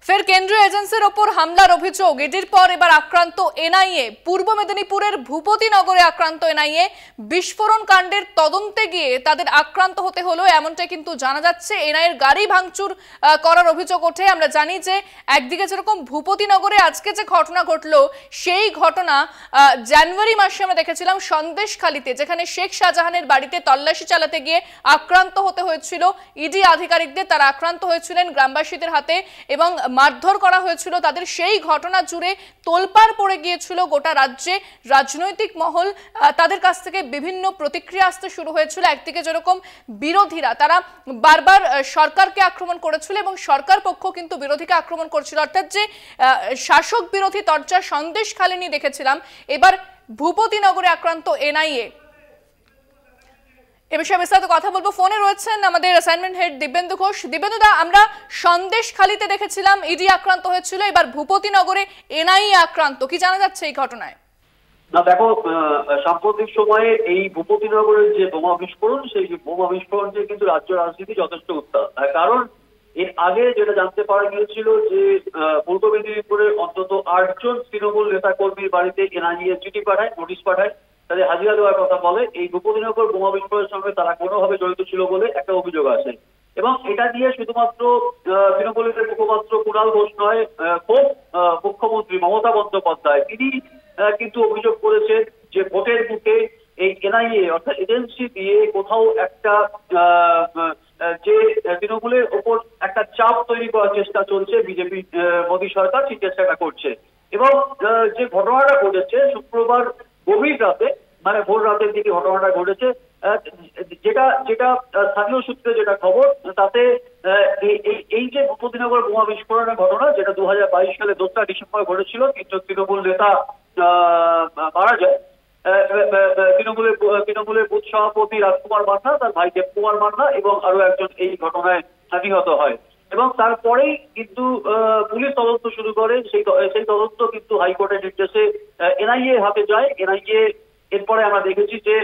ফের কেন্দ্রীয় এজেন্সির ওপর হামলার অভিযোগ। এটির পর এবার আক্রান্ত এনআইএ। পূর্ব মেদিনীপুরের ভূপতিনগরে আক্রান্ত এনআইএ। বিস্ফোরণ কাণ্ডের তদন্তে গিয়ে তাদের আক্রান্ত হতে হলো এমনটাই কিন্তু জানা যাচ্ছে। এনআইএর গাড়ি ভাঙচুর করার অভিযোগ ওঠে। আমরা জানি যে একদিকে যেরকম ভূপতিনগরে আজকে যে ঘটনা ঘটলো, সেই ঘটনা জানুয়ারি মাসে আমরা দেখেছিলাম সন্দেশখালীতে, যেখানে শেখ শাহজাহানের বাড়িতে তল্লাশি চালাতে গিয়ে আক্রান্ত হতে হয়েছিল ইডি আধিকারিকদের। তারা আক্রান্ত হয়েছিলেন গ্রামবাসীদের হাতে এবং মারধর করা হয়েছিল তাদের। সেই ঘটনা জুড়ে তোলপাড় পড়ে গিয়েছিল গোটা রাজ্যে। রাজনৈতিক মহল, তাদের কাছ থেকে বিভিন্ন প্রতিক্রিয়া আসতে শুরু হয়েছিল। একদিকে যেরকম বিরোধীরা তারা বারবার সরকারকে আক্রমণ করেছিল এবং সরকার পক্ষ কিন্তু বিরোধীকে আক্রমণ করছিল, অর্থাৎ যে শাসক বিরোধী তরজা সন্দেশখালী নিয়ে দেখেছিলাম, এবার ভূপতিনগরে আক্রান্ত এনআইএ। এ বিষয়ে বিস্তারিত কথা বলবো। ফোনে রয়েছেন আমাদের অ্যাসাইনমেন্ট হেড দিব্যেন্দু ঘোষ। দিব্যেন্দুদা, আমরা সন্দেশখালীতে দেখেছিলাম ইডি আক্রান্ত হয়েছিল, এবার ভূপতিনগরে এনআইএ আক্রান্ত, কি জানা যাচ্ছে এই ঘটনায়? না দেখো, সাম্প্রতিক সময়ে এই ভূপতিনগরের যে বোমা বিস্ফোরণ, সেই বোমা বিস্ফোরণ দিয়ে কিন্তু রাজ্য রাজনীতি যথেষ্ট উত্তাল। কারণ এর আগে যেটা জানতে পারা গিয়েছিল যে পূর্ব মেদিনীপুরের অন্তত 8 জন তৃণমূল নেতা কর্মীর বাড়িতে এনআইএ চিঠি পাঠায়, নোটিশ পাঠায়, তাদের হাজিরা দেওয়ার কথা বলে। এই ভূপতিনগর বোমা বিস্ফোরণের সঙ্গে তারা কোনোভাবে জড়িত ছিল বলে একটা অভিযোগ আছে। এবং এটা দিয়ে শুধুমাত্র তৃণমূলের মুখপাত্র কুণাল ঘোষ নয়, মুখ্যমন্ত্রী মমতা বন্দ্যোপাধ্যায় তিনি কিন্তু অভিযোগ করেছেন যে ভোটের মুখে এই এনআইএ অর্থাৎ এজেন্সি দিয়ে কোথাও একটা যে তৃণমূলের ওপর একটা চাপ তৈরি করার চেষ্টা চলছে, বিজেপি মোদী সরকার সেই চেষ্টাটা করছে। এবং যে ঘটনাটা ঘটেছে শুক্রবার গভীর রাতে, মানে ভোর রাতের দিকে ঘটনাটা ঘটেছে, যেটা স্থানীয় সূত্রে যেটা খবর, তাতে এই যে ভূপতিনগর বোমা বিস্ফোরণের ঘটনা, যেটা 2022 সালে 2রা ডিসেম্বর ঘটেছিল, 3 জন তৃণমূল নেতা মারা যায়। তৃণমূলের বুথ সভাপতি রাজকুমার মান্না, তার ভাই দেবকুমার মান্না এবং আরো একজন এই ঘটনায় নিহত হয়। এবং তারপরেই কিন্তু পুলিশ তদন্ত শুরু করে। সেই তদন্ত কিন্তু হাইকোর্টের নির্দেশে এনআইএ হাতে যায়। এনআইএ এরপরে আমরা দেখেছি যে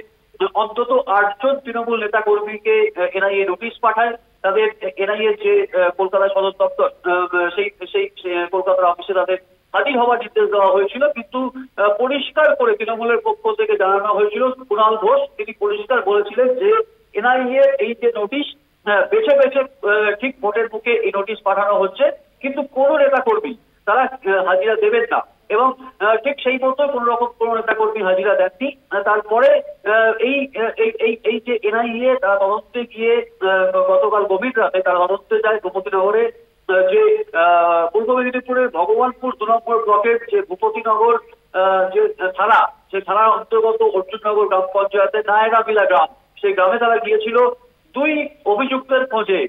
অন্তত 8 জন তৃণমূল নেতা কর্মীকে এনআইএ নোটিশ পাঠায়। তাদের এনআইএ যে কলকাতা সদর দপ্তর, সেই কলকাতার অফিসে তাদের হাজির হওয়ার নির্দেশ দেওয়া হয়েছিল। কিন্তু পরিষ্কার করে তৃণমূলের পক্ষ থেকে জানানো হয়েছিল, কুণাল ঘোষ তিনি পরিষ্কার বলেছিলেন যে এনআইএ এই যে নোটিশ বেছে বেছে ঠিক ভোটের মুখে এই নোটিশ পাঠানো হচ্ছে, কিন্তু কোন নেতা কর্মী তারা হাজিরা দেবেন না। এবং ঠিক সেই মতো কোন নেতা কর্মী হাজিরা দেননি। তারপরে এই যে এনআইএ তারা তদন্তে গিয়ে গতকাল গভীর রাতে তারা তদন্তে যায় ভূপতিনগরে, যে পূর্ব মেদিনীপুরের ভগবানপুর 2 নম্বর ব্লকের যে ভূপতিনগর যে থানা, সেই থানার অন্তর্গত অর্জুননগর গ্রাম পঞ্চায়েতের নায়রাবিলা গ্রাম, সেই গ্রামে তারা গিয়েছিল 2 অভিযুক্তের খোঁজে,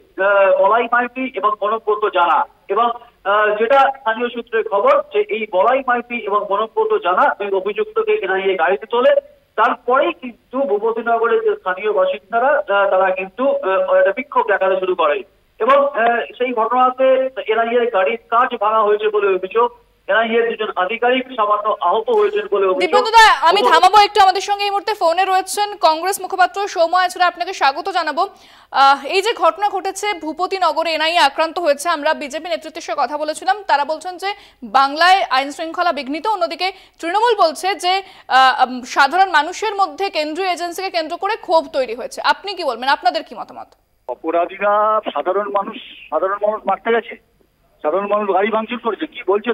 বলাই মাইতি এবং মনোব্রত জানা। এবং যেটা স্থানীয় সূত্রে খবর যে এই বলাই মাইতি এবং মনোব্রত জানা 2 অভিযুক্তকে এনআইএ গাড়িতে তোলে। তারপরেই কিন্তু ভূপতিনগরের যে স্থানীয় বাসিন্দারা তারা কিন্তু একটা বিক্ষোভ দেখাতে শুরু করে। এবং সেই ঘটনাতে এনআইএ গাড়ির কাঁচ ভাঙা হয়েছে বলে অভিযোগ। এনআইএ 2 জন আধিকারিক সামান্য আহত হয়েছেন বলে অভিযোগ। দিব্যেন্দুদা, আমি থামাবো একটু। আমাদের সঙ্গে এই মুহূর্তে ফোনে রয়েছেন কংগ্রেস মুখপাত্র সৌম্য আচরা, আপনাকে স্বাগত জানাবো। এই যে ঘটনা ঘটেছে ভূপতিনগরে এনআইএ আক্রান্ত হয়েছে, আমরা বিজেপি নেতৃত্বের সঙ্গে কথা বলেছিলাম, তারা বলছেন যে বাংলায় আইন শৃঙ্খলা বিঘ্নিত। অন্যদিকে তৃণমূল বলছে যে সাধারণ মানুষের মধ্যে কেন্দ্রীয় এজেন্সিকে কেন্দ্র করে ক্ষোভ তৈরি হয়েছে। আপনি কি বলবেন, আপনাদের কি মতামত? অপরাধীরা সাধারণ মানুষ মারতে গেছে, সাধারণ মানুষ গাড়ি ভাঙচুর করেছে। কি বলছে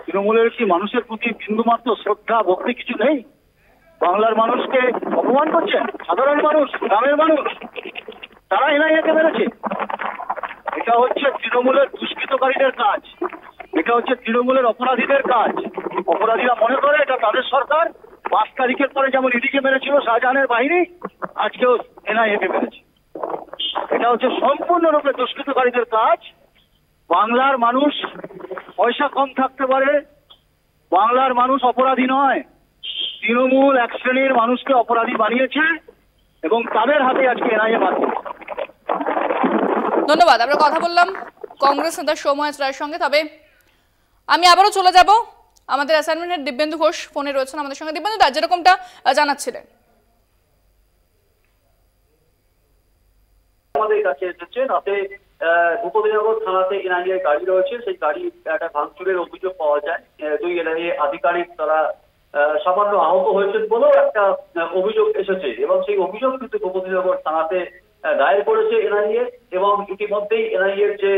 তৃণমূলের কি মানুষের প্রতি বিন্দুমাত্র শ্রদ্ধা ভক্তি কিছু নেই? বাংলার মানুষকে অপমান করছেন সাধারণ মানুষ, গ্রামের মানুষ, তারা এনআইএকে মেরেছে। এটা হচ্ছে তৃণমূলের দুষ্কৃতকারীদের কাজ, এটা হচ্ছে তৃণমূলের অপরাধীদের কাজ। অপরাধীরা মনে করে এটা তাদের সরকার। 5 তারিখের পরে যেমন ইডিকে মেরেছিল শাহজাহানের বাহিনী, আজকেও এনআইএকে মেরেছে। এটা হচ্ছে সম্পূর্ণরূপে দুষ্কৃতকারীদের কাজ। বাংলার মানুষ পয়সা কম থাকতে পারে, বাংলার মানুষ অপরাধী নয়। তৃণমূল এক শ্রেণীর মানুষকে অপরাধী বানিয়েছে এবং তাদের হাতে আজকে এনআইএ বাদ। ধন্যবাদ। আমরা কথা বললাম কংগ্রেস নেতা সৌম্য আচরার সঙ্গে। তবে আমি আবারও চলে যাব, আমাদের অ্যাসাইনমেন্ট হেড দিব্যেন্দু ঘোষ ফোনে রয়েছেন আমাদের সঙ্গে। দিব্যেন্দুদা, যেরকমটা জানাচ্ছিলেন, আমাদের কাছে এসেছে রাতে ভূপতিনগর থানাতে এনআইএ গাড়ি রয়েছে, সেই গাড়ি একটা ভাঙচুরের অভিযোগ পাওয়া যায়। 2 এনআইএ আধিকারিক তারা সামান্য আহত হয়েছেন বলেও একটা অভিযোগ এসেছে, এবং সেই অভিযোগ কিন্তু ভূপতিনগর থানাতে দায়ের করেছে এনআইএ, এবং ইতিমধ্যেই এনআইএর যে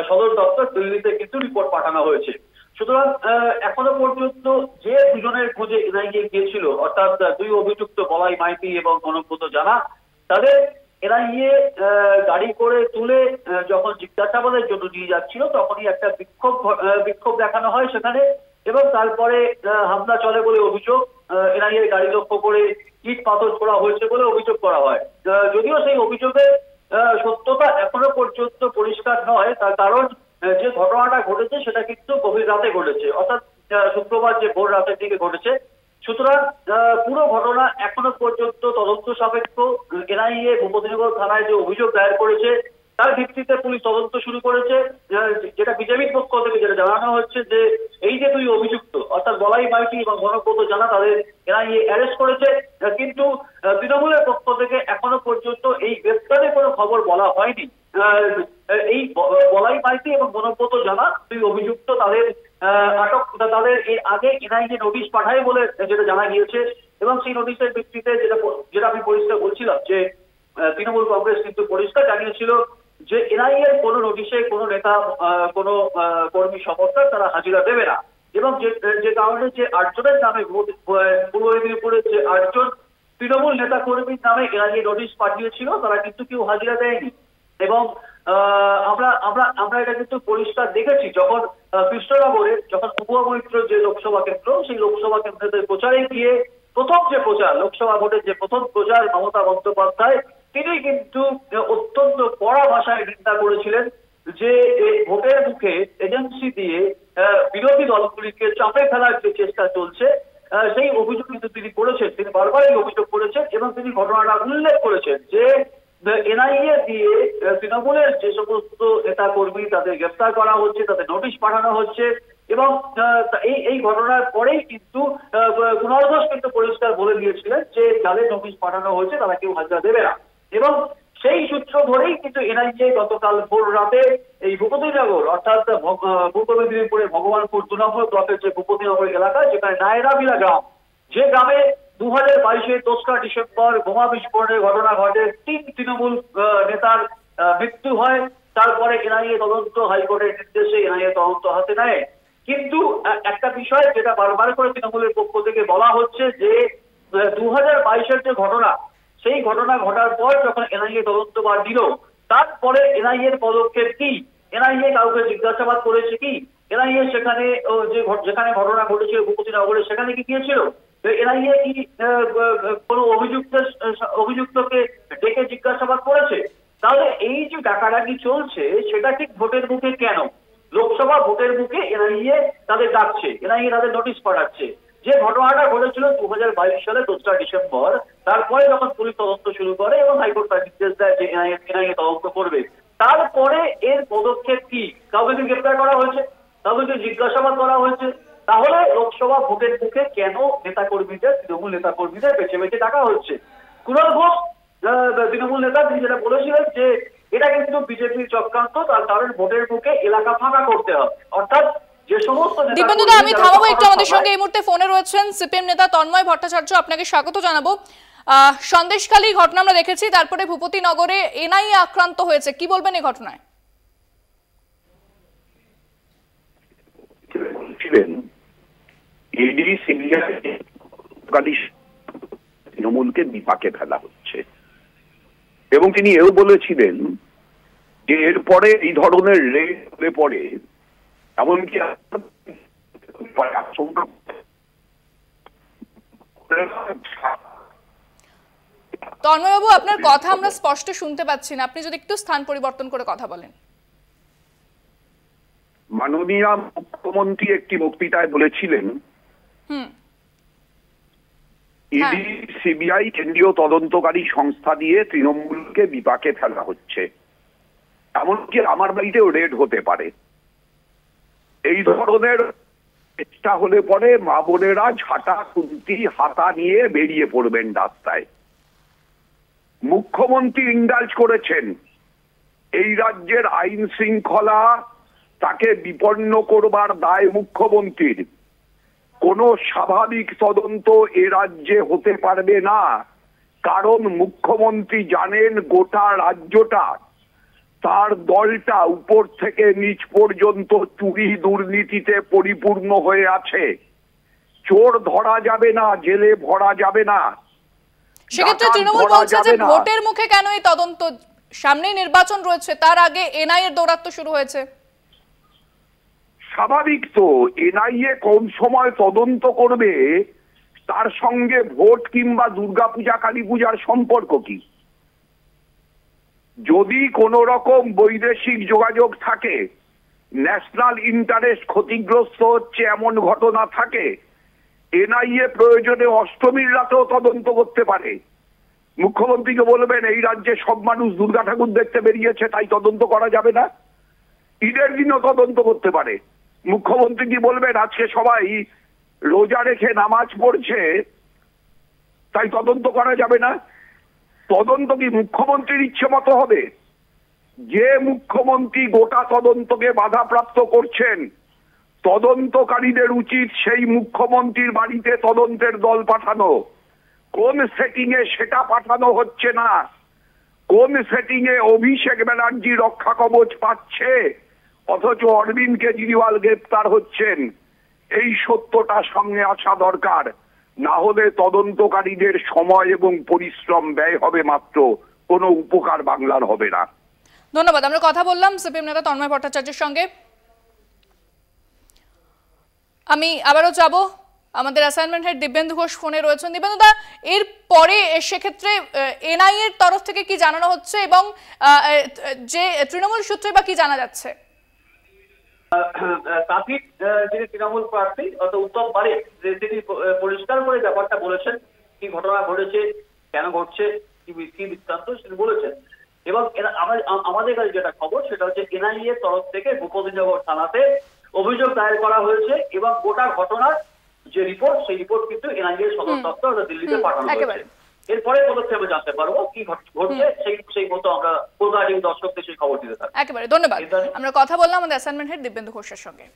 সদর দপ্তর দিল্লিতে কিন্তু রিপোর্ট পাঠানো হয়েছে। সুতরাং এখনো পর্যন্ত যে দুজনের খোঁজে এনআইএ গিয়েছিল, অর্থাৎ 2 অভিযুক্ত বলাই মাইতি এবং গণব্রত জানা, তাদের এনআইএ গাড়ি করে তুলে যখন জিজ্ঞাসাবাদের জন্য নিয়ে যাচ্ছিল তখনই একটা বিক্ষোভ দেখানো হয় সেখানে, এবং তারপরে হামলা চলে বলে অভিযোগ। এনআইএ গাড়ি লক্ষ্য করে ইট পাথর ছোড়া হয়েছে বলে অভিযোগ করা হয়। যদিও সেই অভিযোগের সত্যতা এখনো পর্যন্ত পরিষ্কার নয়, তার কারণ যে ঘটনাটা ঘটেছে সেটা কিন্তু গভীর রাতে ঘটেছে, অর্থাৎ শুক্রবার যে ভোর রাতের দিকে ঘটেছে। সুতরাং পুরো ঘটনা এখনো পর্যন্ত তদন্ত সাপেক্ষ। এনআইএ ভূপতিনগর থানায় যে অভিযোগ দায়ের করেছে তার ভিত্তিতে পুলিশ তদন্ত শুরু করেছে। যেটা বিজেপির পক্ষ থেকে যেটা জানানো হচ্ছে যে এই যে 2 অভিযুক্ত অর্থাৎ বলাই মাইতি এবং গণব্রত জানা, তাদের এনআইএ অ্যারেস্ট করেছে, কিন্তু তৃণমূলের পক্ষ থেকে এখনো পর্যন্ত এই গ্রেপ্তারের কোনো খবর বলা হয়নি। এই বলাই মাইতি এবং গণব্রত জানা 2 অভিযুক্ত, তাদের আটক, তাদের এর আগে এনআইএ নোটিশ পাঠায় বলে যেটা জানা গিয়েছে, এবং সেই নোটিশের ভিত্তিতে যেটা আমি পরিষ্কার বলছিলাম যে তৃণমূল কংগ্রেস কিন্তু পরিষ্কার জানিয়েছিল যে এনআইএ এর কোনো নোটিশে কোনো নেতা, কোনো কর্মী সমর্থক তারা হাজিরা দেবে না, এবং যে কারণে যে 8 জনের নামে পূর্ব মেদিনীপুরে যে 8 জন তৃণমূল নেতা কর্মীর নামে এনআইএ নোটিশ পাঠিয়েছিল তারা কিন্তু কেউ হাজিরা দেয়নি। এবং আমরা এটা কিন্তু পরিষ্কার দেখেছি যখন কৃষ্ণনগরে যখন মহুয়া মৈত্র যে লোকসভা কেন্দ্র, সেই লোকসভা কেন্দ্রের প্রচারে গিয়ে প্রথম যে প্রচার, লোকসভা ভোটের যে প্রথম প্রচার, মমতা বন্দ্যোপাধ্যায় তিনি কিন্তু অত্যন্ত কড়া ভাষায় নিন্দা করেছিলেন যে ভোটের মুখে এজেন্সি দিয়ে বিরোধী দলগুলিকে চাপে ফেলার যে চেষ্টা চলছে, সেই অভিযোগ কিন্তু তিনি করেছেন। তিনি বারবারই অভিযোগ করেছেন এবং তিনি ঘটনাটা উল্লেখ করেছেন যে এনআইএ দিয়ে তৃণমূলের যে সমস্ত নেতা কর্মী তাদের গ্রেফতার করা হচ্ছে, তাদের নোটিশ পাঠানো হচ্ছে, এবং এই ঘটনার পরেই কিন্তু কুণাল ঘোষ কিন্তু পরিষ্কার বলে দিয়েছিলেন যে যাদের নোটিশ পাঠানো হয়েছে তারা কেউ হাজিরা দেবে না। এবং সেই সূত্র ধরেই কিন্তু এনআইএ গতকাল ভোর রাতে এই ভূপতিনগর অর্থাৎ পূর্ব মেদিনীপুরের ভগবানপুর 2 নম্বর ব্লকের যে ভূপতিনগর এলাকা, যেখানে নায়রাবিলা গ্রাম, যে গ্রামে 2022-এর 2রা ডিসেম্বর বোমা বিস্ফোরণের ঘটনা ঘটে, 3 তৃণমূল নেতার মৃত্যু হয়। তারপরে এনআইএ তদন্ত, হাইকোর্টের নির্দেশে এনআইএ তদন্ত হাতে নেয়। কিন্তু একটা বিষয় যেটা বারবার করে তৃণমূলের পক্ষ থেকে বলা হচ্ছে যে 2022-এর যে ঘটনা, সেই ঘটনা ঘটার পর যখন এনআইএ তদন্তভার দিল, তারপরে এনআইএর পদক্ষেপ কি, এনআইএ কাউকে জিজ্ঞাসাবাদ করেছে কি, এনআইএ সেখানে যেখানে ঘটনা ঘটেছিল ভূপতিনগরে সেখানে কি গিয়েছিল, এনআইএ কি কোনো অভিযুক্তকে ডেকে জিজ্ঞাসাবাদ করেছে? তাহলে এই যে ডাকাডাকি চলছে সেটা ঠিক ভোটের মুখে কেন? লোকসভা ভোটের মুখে এনআইএ তাদের ডাকছে, এনআইএ তাদের নোটিশ পাঠাচ্ছে। যে ঘটনাটা ঘটেছিল 2022 সালে 2রা ডিসেম্বর, তারপরে যখন পুলিশ তদন্ত শুরু করে এবং হাইকোর্ট তার নির্দেশ দেয় যে এনআইএ তদন্ত করবে, তারপরে এর পদক্ষেপ কি? কাউকে কি গ্রেপ্তার করা হয়েছে? কাউকে কি জিজ্ঞাসাবাদ করা হয়েছে? তাহলে লোকসভা ভোটের মুখে কেন নেতাকর্মীদের, তৃণমূল নেতাকর্মীদের বেছে বেছে ডাকা হচ্ছে? কুণাল ঘোষ তৃণমূল নেতা তিনি যেটা বলেছিলেন যে এটা কিন্তু বিজেপির চক্রান্ত, তার কারণ ভোটের মুখে এলাকা ফাঁকা করতে হবে। অর্থাৎ যে সমস্ত দীপেন্দুদা, আমি থামাবো একটু, আমাদের সঙ্গে এই মুহূর্তে ফোনে রয়েছেন সিপিএম নেতা তন্ময় ভট্টাচার্য, আপনাকে স্বাগত জানাবো। সন্দেশখালী ঘটনা আমরা দেখেছি, তারপরে ভূপতিনগরে এনআইএ আক্রান্ত হয়েছে, কি বলবেন এই ঘটনায়? তৃণমূলকে বিপাকে ফেলা হচ্ছে, এবং তিনি এও বলেছিলেন যে এরপরে এই ধরনের রেড হলে পরে এমনকি তন্ময়বাবু, আপনার কথা আমরা স্পষ্ট শুনতে পাচ্ছি না, আপনি যদি একটু স্থান পরিবর্তন করে কথা বলেন। মাননীয় মুখ্যমন্ত্রী একটি বক্তৃতায় বলেছিলেন ইডি, সিবিআই, কেন্দ্রীয় তদন্তকারী সংস্থা দিয়ে তৃণমূলকে বিপাকে ফেলা হচ্ছে, এমনকি আমার বাড়িতেও রেড হতে পারে। এই ধরনের চেষ্টা হলে পরে মা বোনেরা ঝাঁটা, খুন্তি, হাতা নিয়ে বেরিয়ে পড়বেন রাস্তায়। মুখ্যমন্ত্রী ইন্ডালজ করেছেন এই রাজ্যের আইন শৃঙ্খলা তাকে বিপন্ন করবার দায় মুখ্যমন্ত্রীর। কোনো স্বাভাবিক তদন্ত এ রাজ্যে হতে পারবে না, কারণ মুখ্যমন্ত্রী জানেন গোটা রাজ্যটা, তার দলটা উপর থেকে নিচ পর্যন্ত চুরি দুর্নীতিতে পরিপূর্ণ হয়ে আছে। চোর ধরা যাবে না, জেলে ভরা যাবে না। সেক্ষেত্রে তৃণমূল বলছে যে ভোটের মুখে কেন এই তদন্ত? সামনে নির্বাচন রয়েছে, তার আগে এনআইএ এর দৌরাত্ম্য শুরু হয়েছে। স্বাভাবিক তো, এনআইএ কোন সময় তদন্ত করবে তার সঙ্গে ভোট কিংবা দুর্গাপূজা কালী পূজার সম্পর্ক কি? যদি কোন রকম বৈদেশিক যোগাযোগ থাকে, ন্যাশনাল ইন্টারেস্ট ক্ষতিগ্রস্ত হচ্ছে এমন ঘটনা থাকে, এনআইএ প্রয়োজনে অষ্টমীর রাতেও তদন্ত করতে পারে। মুখ্যমন্ত্রীকে বলবেন এই রাজ্যে সব মানুষ দুর্গা ঠাকুর দেখতে বেরিয়েছে তাই তদন্ত করা যাবে না, ঈদের দিনও তদন্ত করতে পারে। মুখ্যমন্ত্রী কি বলবেন আজকে সবাই রোজা রেখে নামাজ পড়ছে তাই তদন্ত করা যাবে না? তদন্ত কি মুখ্যমন্ত্রীর ইচ্ছে মতো হবে? যে মুখ্যমন্ত্রী গোটা তদন্তকে বাধাপ্রাপ্ত করছেন, তদন্তকারীদের উচিত সেই মুখ্যমন্ত্রীর বাড়িতে তদন্তের দল পাঠানো। কোন সেটিং এ সেটা পাঠানো হচ্ছে না। কোন সেটিং এ অভিষেক ব্যানার্জি রক্ষা কবচ পাচ্ছে অথচ অরবিন্দ কেজরিওয়াল গ্রেপ্তার হচ্ছেন, এই সত্যটা সামনে আসা দরকার। না হলে তদন্তকারীদের সময় এবং পরিশ্রম ব্যয় হবে মাত্র, কোনো উপকার বাংলার হবে না। ধন্যবাদ। আমরা কথা বললাম সিপিএম নেতা তন্ময় ভট্টাচার্যের সঙ্গে। আমি আবারও যাব, আমাদের অ্যাসাইনমেন্ট হেড দিব্যেন্দু ঘোষ ফোনে রয়েছেন। দিব্যেন্দুদা, এর পরে সেক্ষেত্রে এনআইএ এর তরফ থেকে কি জানানো হচ্ছে এবং যে তৃণমূল সূত্রে বা কি জানা যাচ্ছে? তাপির যিনি তৃণমূল প্রার্থী অর্থাৎ উত্তম বারিক, তিনি পরিষ্কার করে ব্যাপারটা বলেছেন, কি ঘটনা ঘটেছে, কেন ঘটছে, কি বৃত্তান্ত সেটা বলেছেন। এবং আমাদের কাছে যেটা খবর সেটা হচ্ছে এনআইএ তরফ থেকে ভূপতিনগর থানাতে অভিযোগ দায়ের করা হয়েছে এবং গোটা ঘটনার যে রিপোর্ট সেই রিপোর্ট কিন্তু এনআইএ সদর দপ্তর দিল্লিতে পাঠানো হয়েছে। এরপরে পদক্ষেপে জানতে পারবো কি ঘটছে, সেই মতো আমরা কলকাতা দর্শকদের সেই খবর দিতে থাকবো। একেবারে ধন্যবাদ। আমরা কথা বললাম আমাদের অ্যাসাইনমেন্ট হেড দিব্যেন্দু ঘোষের সঙ্গে।